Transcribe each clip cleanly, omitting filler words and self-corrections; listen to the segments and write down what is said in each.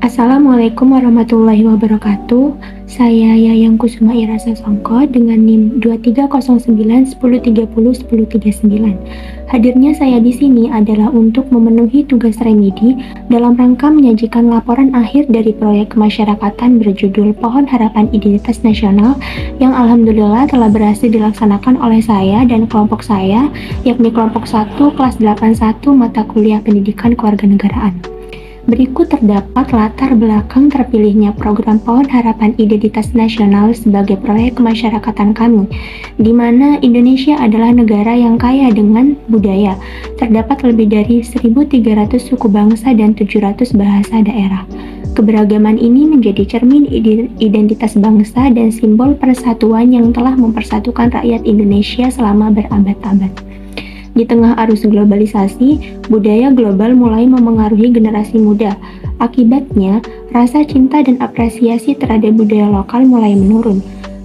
Assalamualaikum warahmatullahi wabarakatuh. Saya Yayang Kusuma Irasa Songko dengan NIM 230910301039. Hadirnya saya di sini adalah untuk memenuhi tugas remedi dalam rangka menyajikan laporan akhir dari proyek kemasyarakatan berjudul Pohon Harapan Identitas Nasional yang alhamdulillah telah berhasil dilaksanakan oleh saya dan kelompok saya, yakni kelompok 1 kelas 81 mata kuliah Pendidikan Kewarganegaraan. Berikut terdapat latar belakang terpilihnya program Pohon Harapan Identitas Nasional sebagai proyek kemasyarakatan kami, di mana Indonesia adalah negara yang kaya dengan budaya. Terdapat lebih dari 1.300 suku bangsa dan 700 bahasa daerah. Keberagaman ini menjadi cermin identitas bangsa dan simbol persatuan yang telah mempersatukan rakyat Indonesia selama berabad-abad. Di tengah arus globalisasi, budaya global mulai memengaruhi generasi muda. Akibatnya, rasa cinta dan apresiasi terhadap budaya lokal mulai menurun.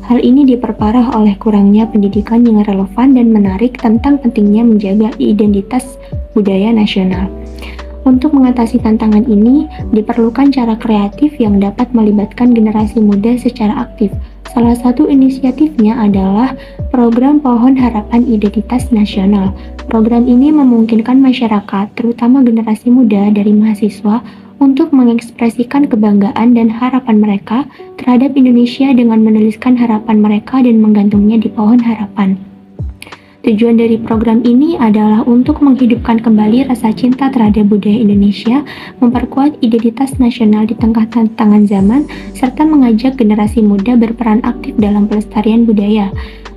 Hal ini diperparah oleh kurangnya pendidikan yang relevan dan menarik tentang pentingnya menjaga identitas budaya nasional. Untuk mengatasi tantangan ini, diperlukan cara kreatif yang dapat melibatkan generasi muda secara aktif. Salah satu inisiatifnya adalah program Pohon Harapan Identitas Nasional. Program ini memungkinkan masyarakat, terutama generasi muda dari mahasiswa, untuk mengekspresikan kebanggaan dan harapan mereka terhadap Indonesia dengan menuliskan harapan mereka dan menggantungnya di pohon harapan. Tujuan dari program ini adalah untuk menghidupkan kembali rasa cinta terhadap budaya Indonesia, memperkuat identitas nasional di tengah tantangan zaman, serta mengajak generasi muda berperan aktif dalam pelestarian budaya.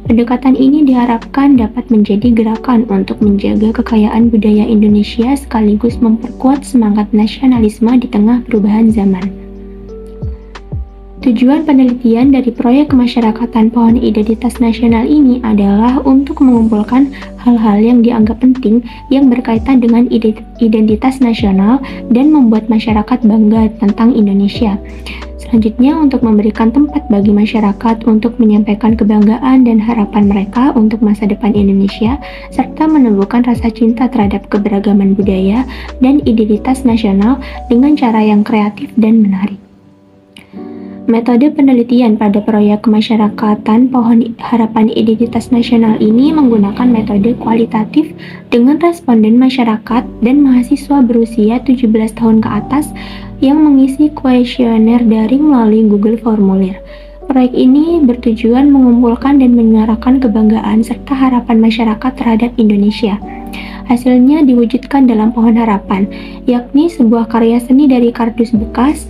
Pendekatan ini diharapkan dapat menjadi gerakan untuk menjaga kekayaan budaya Indonesia sekaligus memperkuat semangat nasionalisme di tengah perubahan zaman. Tujuan penelitian dari proyek kemasyarakatan Pohon Identitas Nasional ini adalah untuk mengumpulkan hal-hal yang dianggap penting yang berkaitan dengan identitas nasional dan membuat masyarakat bangga tentang Indonesia. Selanjutnya, untuk memberikan tempat bagi masyarakat untuk menyampaikan kebanggaan dan harapan mereka untuk masa depan Indonesia, serta menumbuhkan rasa cinta terhadap keberagaman budaya dan identitas nasional dengan cara yang kreatif dan menarik. Metode penelitian pada proyek kemasyarakatan Pohon Harapan Identitas Nasional ini menggunakan metode kualitatif dengan responden masyarakat dan mahasiswa berusia 17 tahun ke atas yang mengisi kuesioner daring melalui Google Formulir. Proyek ini bertujuan mengumpulkan dan menyuarakan kebanggaan serta harapan masyarakat terhadap Indonesia. Hasilnya diwujudkan dalam Pohon Harapan, yakni sebuah karya seni dari kardus bekas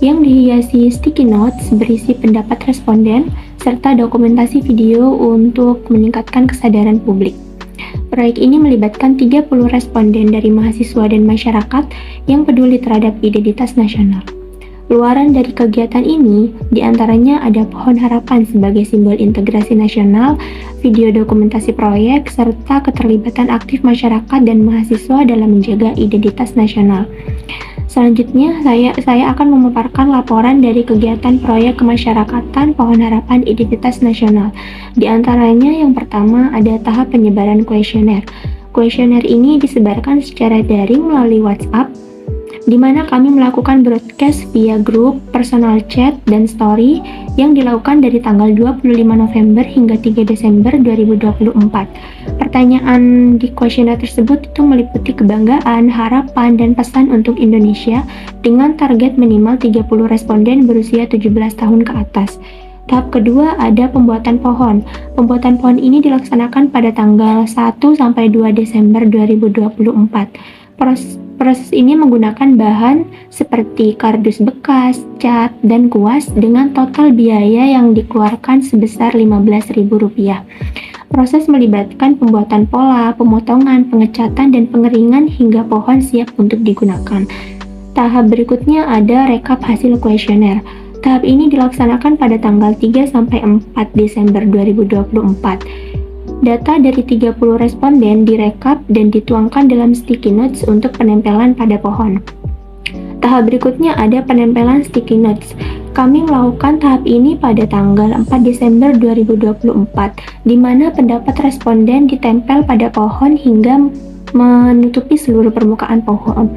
yang dihiasi sticky notes berisi pendapat responden serta dokumentasi video untuk meningkatkan kesadaran publik. Proyek ini melibatkan 30 responden dari mahasiswa dan masyarakat yang peduli terhadap identitas nasional. Luaran dari kegiatan ini diantaranya ada Pohon Harapan sebagai simbol integrasi nasional, video dokumentasi proyek, serta keterlibatan aktif masyarakat dan mahasiswa dalam menjaga identitas nasional. Selanjutnya, saya akan memaparkan laporan dari kegiatan proyek kemasyarakatan Pohon Harapan Identitas Nasional. Di antaranya yang pertama ada tahap penyebaran kuesioner. Kuesioner ini disebarkan secara daring melalui WhatsApp, di mana kami melakukan broadcast via grup, personal chat, dan story yang dilakukan dari tanggal 25 November hingga 3 Desember 2024. Pertanyaan di kuesioner tersebut itu meliputi kebanggaan, harapan, dan pesan untuk Indonesia dengan target minimal 30 responden berusia 17 tahun ke atas. Tahap kedua ada pembuatan pohon. Pembuatan pohon ini dilaksanakan pada tanggal 1 sampai 2 Desember 2024. Proses ini menggunakan bahan seperti kardus bekas, cat, dan kuas dengan total biaya yang dikeluarkan sebesar Rp15.000. Proses melibatkan pembuatan pola, pemotongan, pengecatan, dan pengeringan hingga pohon siap untuk digunakan. Tahap berikutnya ada rekap hasil kuesioner. Tahap ini dilaksanakan pada tanggal 3 sampai 4 Desember 2024. Data dari 30 responden direkap dan dituangkan dalam sticky notes untuk penempelan pada pohon. Tahap berikutnya ada penempelan sticky notes. Kami melakukan tahap ini pada tanggal 4 Desember 2024, di mana pendapat responden ditempel pada pohon hingga menutupi seluruh permukaan pohon.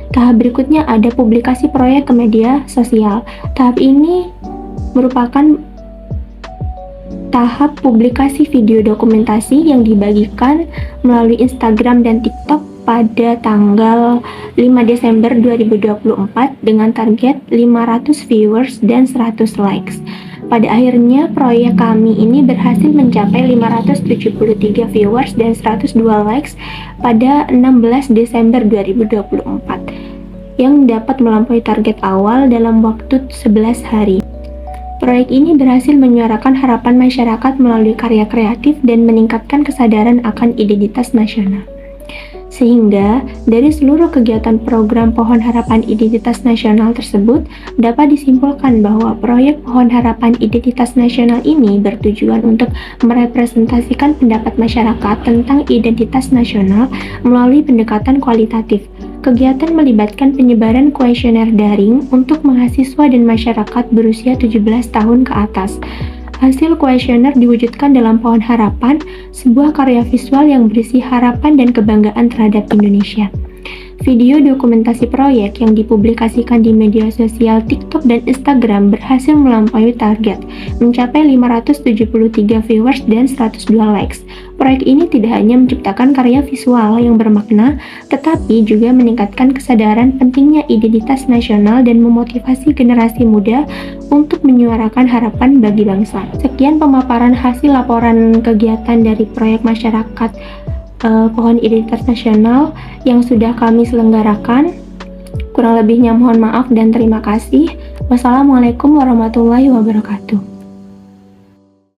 Tahap berikutnya ada publikasi proyek ke media sosial. Tahap ini merupakan tahap publikasi video dokumentasi yang dibagikan melalui Instagram dan TikTok pada tanggal 5 Desember 2024 dengan target 500 viewers dan 100 likes. Pada akhirnya, proyek kami ini berhasil mencapai 573 viewers dan 102 likes pada 16 Desember 2024 yang dapat melampaui target awal dalam waktu 11 hari. Proyek ini berhasil menyuarakan harapan masyarakat melalui karya kreatif dan meningkatkan kesadaran akan identitas nasional. Sehingga, dari seluruh kegiatan program Pohon Harapan Identitas Nasional tersebut, dapat disimpulkan bahwa proyek Pohon Harapan Identitas Nasional ini bertujuan untuk merepresentasikan pendapat masyarakat tentang identitas nasional melalui pendekatan kualitatif. Kegiatan melibatkan penyebaran kuesioner daring untuk mahasiswa dan masyarakat berusia 17 tahun ke atas. Hasil kuesioner diwujudkan dalam Pohon Harapan, sebuah karya visual yang berisi harapan dan kebanggaan terhadap Indonesia. Video dokumentasi proyek yang dipublikasikan di media sosial TikTok dan Instagram berhasil melampaui target, mencapai 573 viewers dan 102 likes. Proyek ini tidak hanya menciptakan karya visual yang bermakna, tetapi juga meningkatkan kesadaran pentingnya identitas nasional dan memotivasi generasi muda untuk menyuarakan harapan bagi bangsa. Sekian pemaparan hasil laporan kegiatan dari proyek masyarakat Pohon Identitas Nasional yang sudah kami selenggarakan. Kurang lebihnya mohon maaf dan terima kasih. Wassalamualaikum warahmatullahi wabarakatuh.